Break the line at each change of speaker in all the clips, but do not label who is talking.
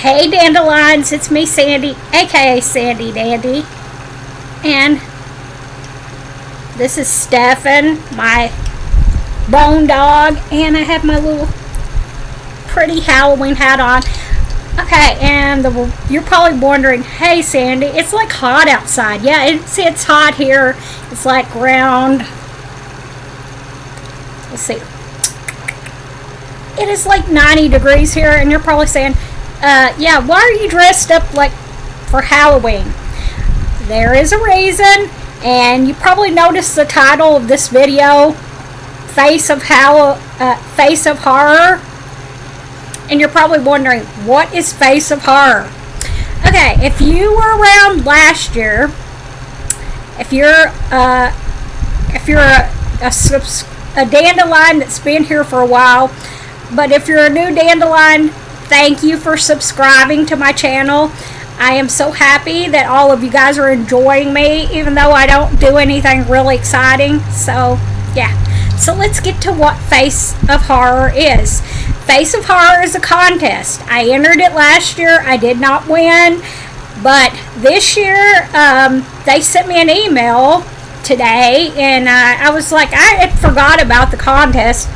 Hey Dandelions, it's me Sandy, aka Sandy Dandy, and this is Stefan, my bone dog, and I have my little pretty Halloween hat on. Okay, and you're probably wondering, hey Sandy, it's like hot outside. Yeah, it's hot here. It's like around, let's see, it is like 90 degrees here, and you're probably saying, yeah, why are you dressed up like for Halloween? There is a reason, and you probably noticed the title of this video, Face of Horror, and you're probably wondering, what is Face of Horror? Okay, if you were around last year, if you're a dandelion that's been here for a while, but if you're a new dandelion, thank you for subscribing to my channel. I am so happy that all of you guys are enjoying me, even though I don't do anything really exciting. So, yeah. So let's get to what Face of Horror is. Face of Horror is a contest. I entered it last year. I did not win. But this year, they sent me an email today, and I was like, I had forgot about the contest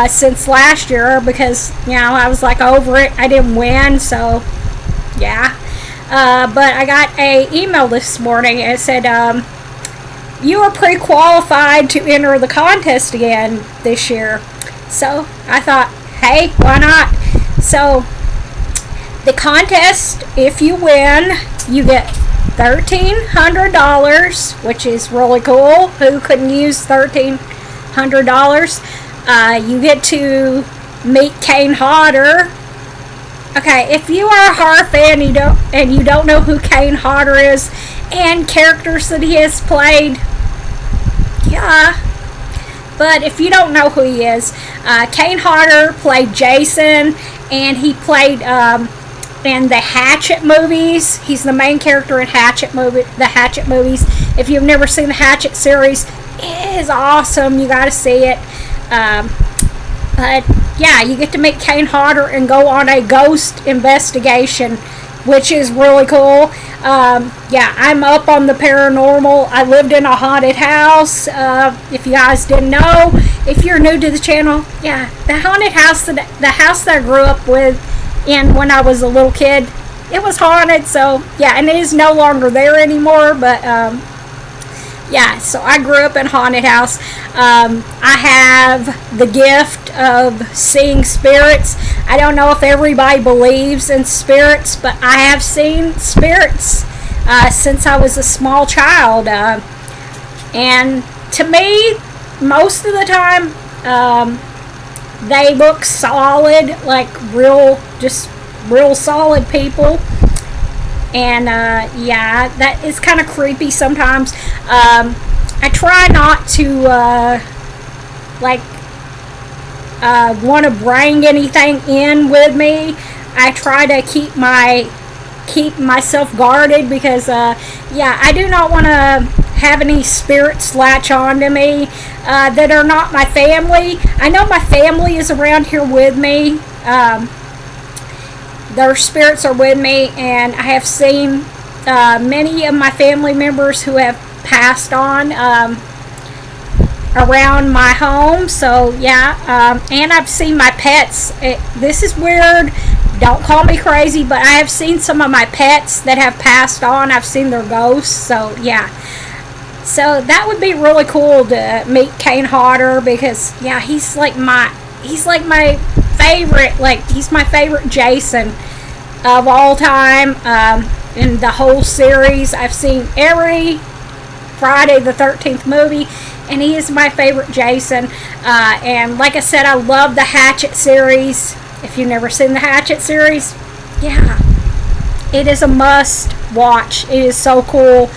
since last year because, you know, I was like over it. I didn't win, so yeah. But I got an email this morning, and it said, you are pre-qualified to enter the contest again this year. So I thought, hey, why not? So the contest, if you win, you get $1,300, which is really cool. Who couldn't use $1,300? You get to meet Kane Hodder. Okay, if you are a horror fan and you don't know who Kane Hodder is and characters that he has played, yeah. But if you don't know who he is, Kane Hodder played Jason, and he played in the Hatchet movies. He's the main character in the Hatchet movies. If you've never seen the Hatchet series, it is awesome. You got to see it. But yeah, you get to meet Kane Hodder and go on a ghost investigation, which is really cool. Yeah, I'm up on the paranormal. I lived in a haunted house. If you guys didn't know, if you're new to the channel, yeah, the haunted house, the house that I grew up in when I was a little kid, it was haunted. So yeah, and it is no longer there anymore. But yeah, so I grew up in a haunted house. I have the gift of seeing spirits. I don't know if everybody believes in spirits, but I have seen spirits since I was a small child. And to me, most of the time, they look solid, like real solid people. And yeah, that is kind of creepy sometimes. I try not to want to bring anything in with me. I try to keep myself guarded because yeah, I do not want to have any spirits latch on to me that are not my family. I know my family is around here with me. Their spirits are with me, and I have seen many of my family members who have passed on around my home. So yeah, and I've seen my pets. This is weird, don't call me crazy, but I have seen some of my pets that have passed on. I've seen their ghosts. So yeah, so that would be really cool to meet Kane Hodder, because yeah, he's like my favorite, like he's my favorite Jason of all time. In the whole series, I've seen every Friday the 13th movie, and he is my favorite Jason. And like I said, I love the Hatchet series. If you've never seen the Hatchet series, yeah, it is a must watch. It is so cool.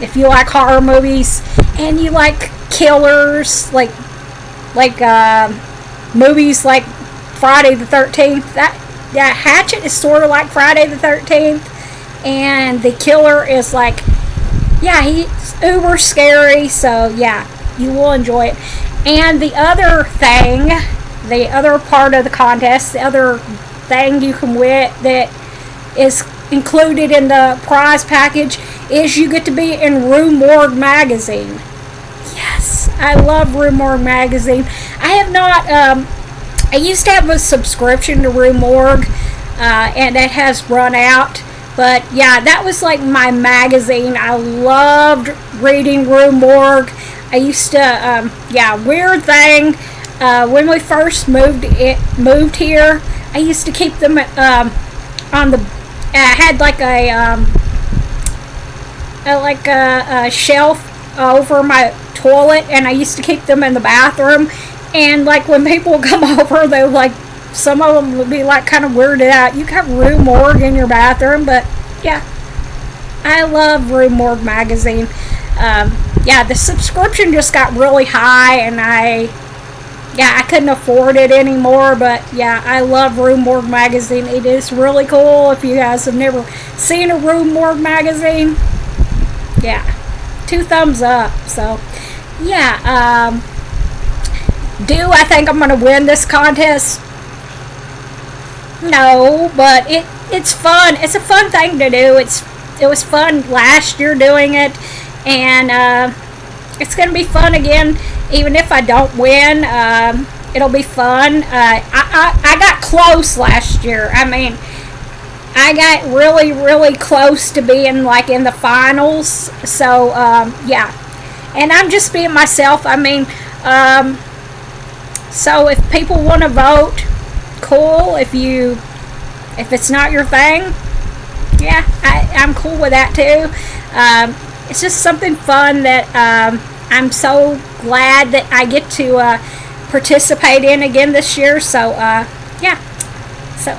If you like horror movies and you like killers, like movies like Friday the 13th, that Hatchet is sort of like Friday the 13th, and the killer is like, yeah, he's uber scary. So yeah, you will enjoy it. And the other thing, the other part of the contest, the other thing you can win that is included in the prize package is you get to be in Rue Morgue magazine. Yes, I love Rue Morgue magazine. I have not, I used to have a subscription to Rue Morgue, and it has run out. But yeah, that was like my magazine. I loved reading Rue Morgue. I used to, weird thing, when we first moved here, I used to keep them on the, I had like a shelf over my toilet, and I used to keep them in the bathroom. And like when people would come over, they would like, some of them would be like kind of weirded out. You got Rue Morgue in your bathroom, but yeah, I love Rue Morgue magazine. The subscription just got really high, and I couldn't afford it anymore. But yeah, I love Rue Morgue magazine. It is really cool. If you guys have never seen a Rue Morgue magazine, yeah, 2 thumbs up. So yeah, do I think I'm going to win this contest? No, but it's fun. It's a fun thing to do. It was fun last year doing it, and it's going to be fun again. Even if I don't win, it'll be fun. I got close last year. I mean, I got really, really close to being like in the finals. So yeah, and I'm just being myself. I mean, so if people want to vote, cool. If it's not your thing, yeah, I'm cool with that too. It's just something fun that I'm so glad that I get to participate in again this year. So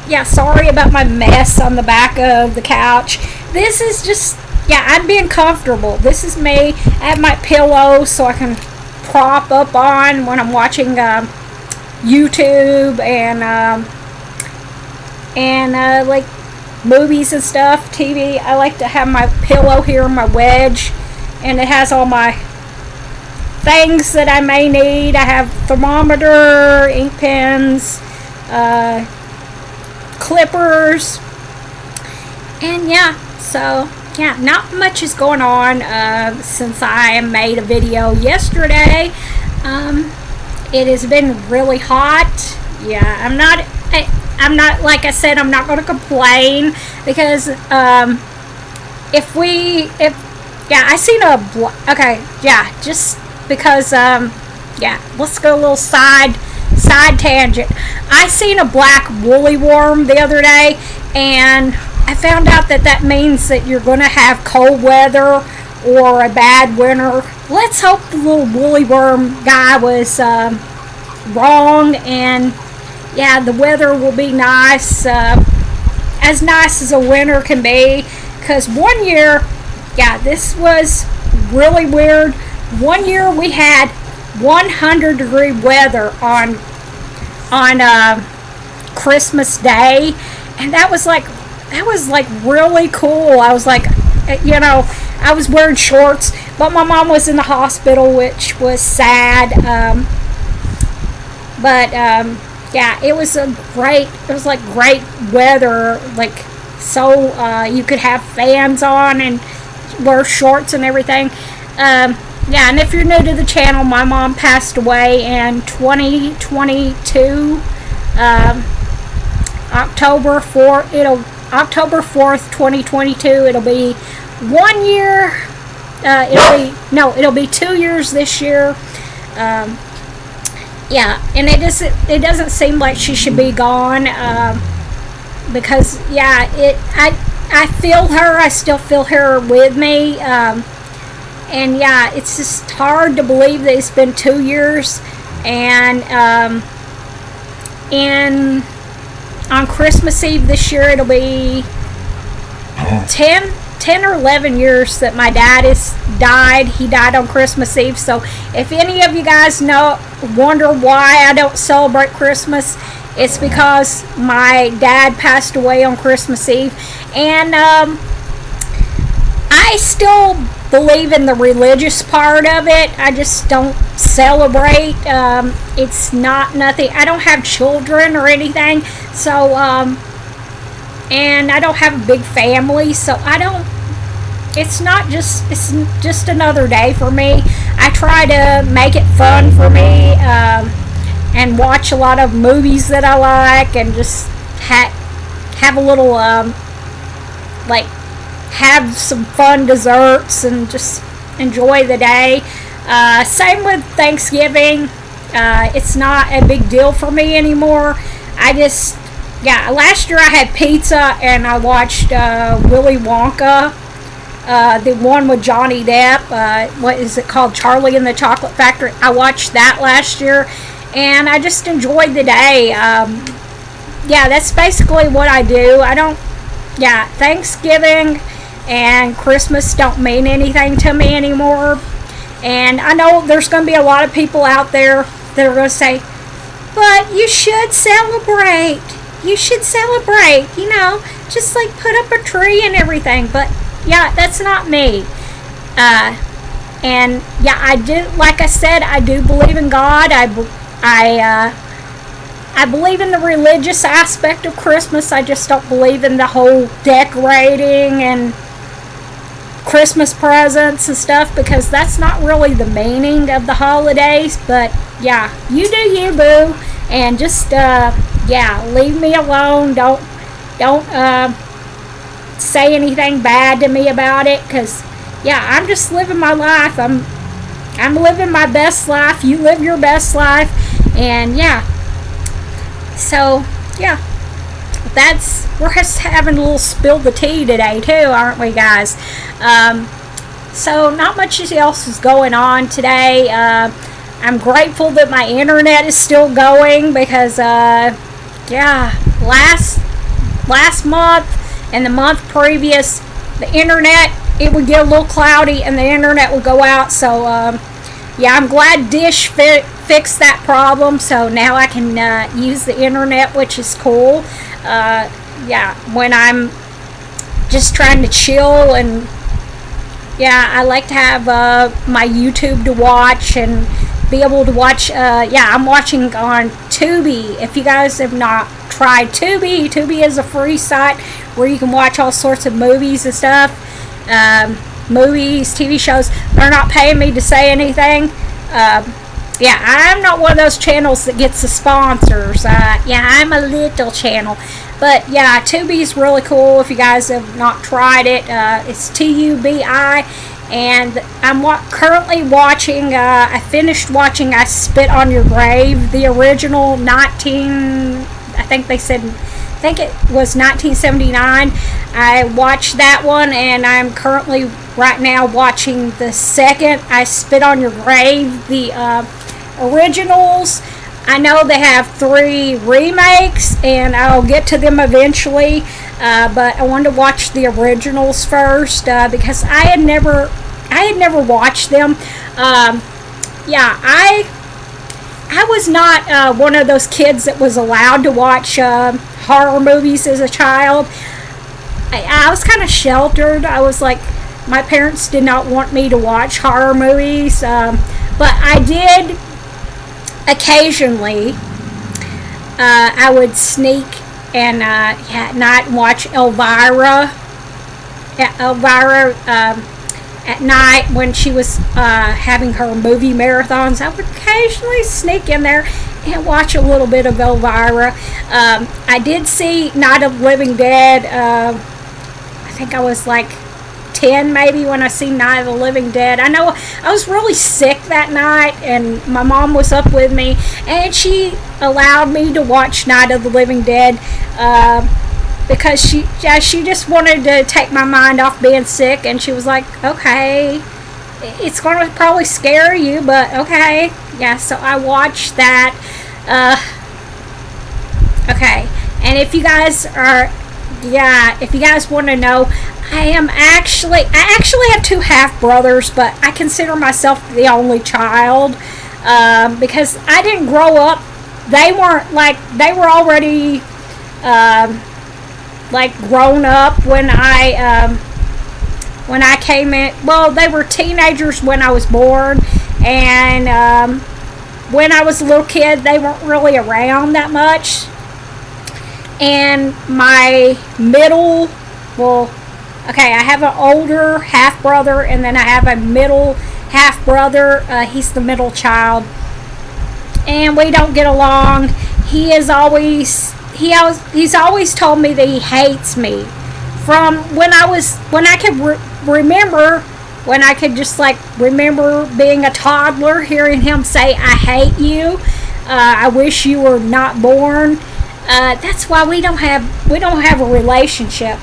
yeah, sorry about my mess on the back of the couch. This is just, yeah, I'm being comfortable. This is me. I have my pillow so I can prop up on when I'm watching YouTube and like movies and stuff, TV. I like to have my pillow here, my wedge, and it has all my things that I may need. I have thermometer, ink pens, clippers, and yeah, so yeah, not much is going on since I made a video yesterday. It has been really hot. Yeah, I'm not, like I said, I'm not going to complain, because I seen okay, yeah, just because, yeah, let's go a little side tangent. I seen a black woolly worm the other day, and I found out that means that you're going to have cold weather or a bad winter. Let's hope the little woolly worm guy was wrong, and yeah, the weather will be nice as a winter can be. Because one year, yeah, this was really weird. One year we had 100-degree weather on Christmas Day, and that was like really cool. I was like, you know, I was wearing shorts, but my mom was in the hospital, which was sad. Yeah, it was like great weather, like, so you could have fans on and wear shorts and everything. Yeah, and if you're new to the channel, my mom passed away in 2022, October 4th, 2022. It'll be 1 year. It'll be 2 years this year. Yeah, and it doesn't seem like she should be gone, because yeah, I feel her. I still feel her with me. And yeah, it's just hard to believe that it's been 2 years. And on Christmas Eve this year, it'll be 10 or 11 years that my dad died. He died on Christmas Eve. So if any of you guys wonder why I don't celebrate Christmas, it's because my dad passed away on Christmas Eve. And I still believe in the religious part of it. I just don't celebrate. It's not nothing. I don't have children or anything, so and I don't have a big family, so it's just another day for me. I try to make it fun for me, and watch a lot of movies that I like, and just have a little, like, have some fun desserts and just enjoy the day. Same with Thanksgiving. It's not a big deal for me anymore. Last year I had pizza and I watched Willy Wonka, the one with Johnny Depp. What is it called? Charlie and the Chocolate Factory. I watched that last year, and I just enjoyed the day. That's basically what I do. Thanksgiving and Christmas don't mean anything to me anymore. And I know there's going to be a lot of people out there that are going to say, but you should celebrate. You should celebrate, just like put up a tree and everything. But yeah, that's not me. I do, like I said, I do believe in God. I believe in the religious aspect of Christmas. I just don't believe in the whole decorating and Christmas presents and stuff, because that's not really the meaning of the holidays. But yeah, you do you, boo, and just leave me alone. Don't say anything bad to me about it, because I'm just living my life. I'm living my best life. You live your best life, and so we're just having a little spill the tea today too, aren't we, guys? So not much else is going on today. I'm grateful that my internet is still going, because last month and the month previous, the internet, it would get a little cloudy and the internet would go out. So I'm glad Dish fixed that problem, so now I can use the internet, which is cool. When I'm just trying to chill, and I like to have my YouTube to watch and be able to watch. I'm watching on Tubi. If you guys have not tried Tubi is a free site where you can watch all sorts of movies and stuff. Movies, TV shows. They're not paying me to say anything. I'm not one of those channels that gets the sponsors. I'm a little channel. But Tubi is really cool if you guys have not tried it. It's Tubi, and I'm currently watching, I finished watching I Spit on Your Grave, the original I think it was 1979. I watched that one, and I'm currently right now watching the second I Spit on Your Grave, the originals. I know they have 3 remakes, and I'll get to them eventually, but I wanted to watch the originals first, because I had never watched them. I was not one of those kids that was allowed to watch horror movies as a child. I was kind of sheltered. I was like, my parents did not want me to watch horror movies, but I did occasionally. I would sneak and at night watch Elvira at night when she was having her movie marathons. I would occasionally sneak in there and watch a little bit of Elvira. I did see Night of the Living Dead. I think I was like 10 maybe when I seen Night of the Living Dead. I know I was really sick that night, and my mom was up with me, and she allowed me to watch Night of the Living Dead because she just wanted to take my mind off being sick, and she was like, okay, it's going to probably scare you, but okay. So I watched that. Okay, and if you guys want to know, I actually have 2 half brothers, but I consider myself the only child, because I didn't grow up. They were already grown up when I came in. Well, they were teenagers when I was born, and when I was a little kid, they weren't really around that much. and my middle, well, okay, I have an older half brother, and then I have a middle half brother. He's the middle child, and we don't get along. He's always told me that he hates me from when I could remember, when I could just like remember being a toddler, hearing him say, "I hate you. I wish you were not born." That's why we don't have a relationship.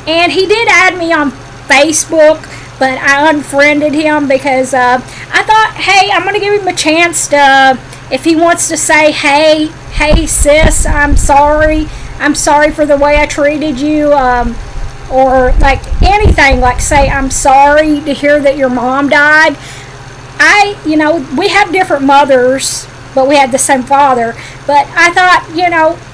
And he did add me on Facebook, but I unfriended him because I thought, hey, I'm gonna give him a chance to, if he wants to say, hey sis, I'm sorry for the way I treated you, or like anything, like say I'm sorry to hear that your mom died. We have different mothers, but we had the same father. But I thought,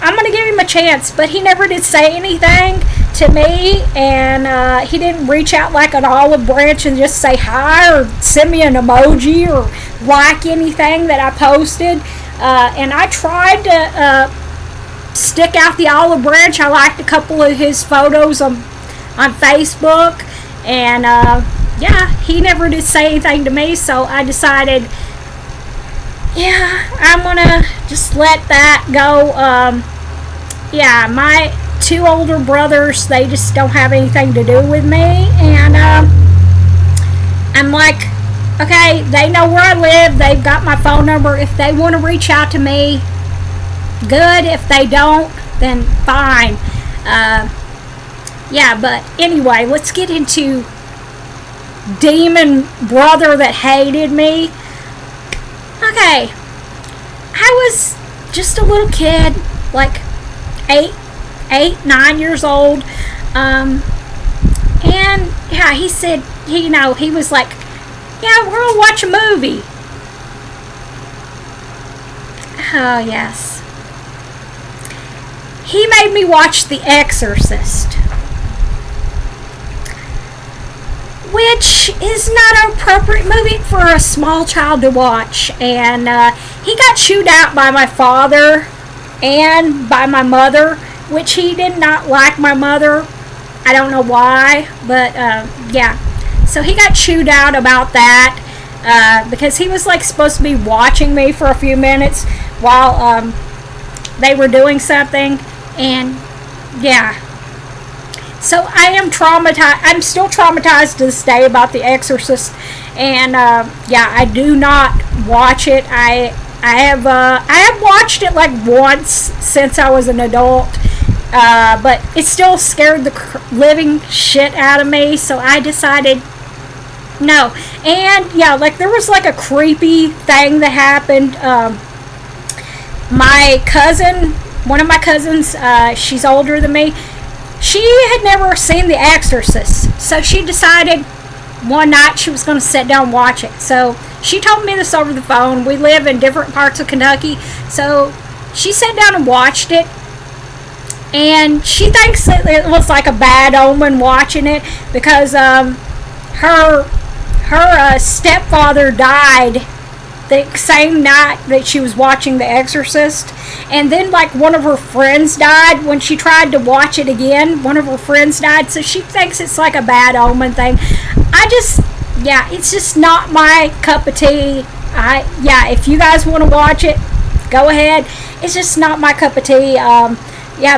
I'm going to give him a chance. But he never did say anything to me, and he didn't reach out like an olive branch and just say hi or send me an emoji or like anything that I posted. And I tried to stick out the olive branch. I liked a couple of his photos on Facebook, and he never did say anything to me, so I decided, I'm gonna just let that go. My two older brothers, they just don't have anything to do with me, and I'm like, okay, they know where I live, they've got my phone number. If they want to reach out to me, good. If they don't, then fine. But anyway, let's get into demon brother that hated me. Okay, I was just a little kid, like 9 years old, and he said, he was like, we're gonna watch a movie. Oh yes, he made me watch The Exorcist, which is not an appropriate movie for a small child to watch. And he got chewed out by my father and by my mother, which he did not like my mother. I don't know why, but so he got chewed out about that because he was like supposed to be watching me for a few minutes while they were doing something. And so I am traumatized. I'm still traumatized to this day about The Exorcist, and I do not watch it. I have watched it like once since I was an adult, but it still scared the living shit out of me. So I decided no. And there was like a creepy thing that happened. My cousin, one of my cousins, she's older than me. She had never seen The Exorcist, so she decided one night she was going to sit down and watch it. So she told me this over the phone. We live in different parts of Kentucky, so she sat down and watched it, and she thinks that it was like a bad omen watching it because her stepfather died the same night that she was watching The Exorcist, and then like one of her friends died when she tried to watch it again. One of her friends died, so she thinks it's like a bad omen thing. It's just not my cup of tea. If you guys want to watch it, go ahead. It's just not my cup of tea.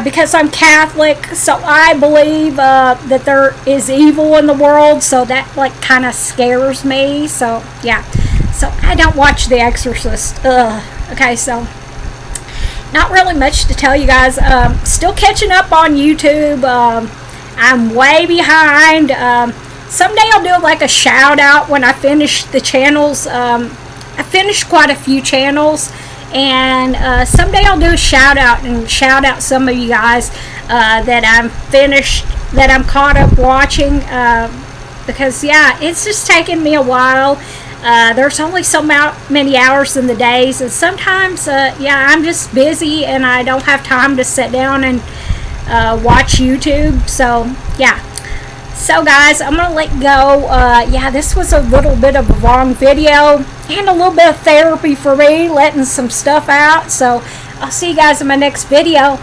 Because I'm Catholic, so I believe that there is evil in the world, so that like kind of scares me. So so I don't watch The Exorcist. Okay, so not really much to tell you guys. Still catching up on YouTube. I'm way behind. Someday I'll do like a shout out when I finish the channels. I finished quite a few channels, and someday I'll do a shout out and shout out some of you guys that I'm finished, that I'm caught up watching, because it's just taken me a while. There's only so many hours in the days, and sometimes I'm just busy and I don't have time to sit down and watch YouTube. So guys, I'm gonna let go. This was a little bit of a long video and a little bit of therapy for me, letting some stuff out. So I'll see you guys in my next video.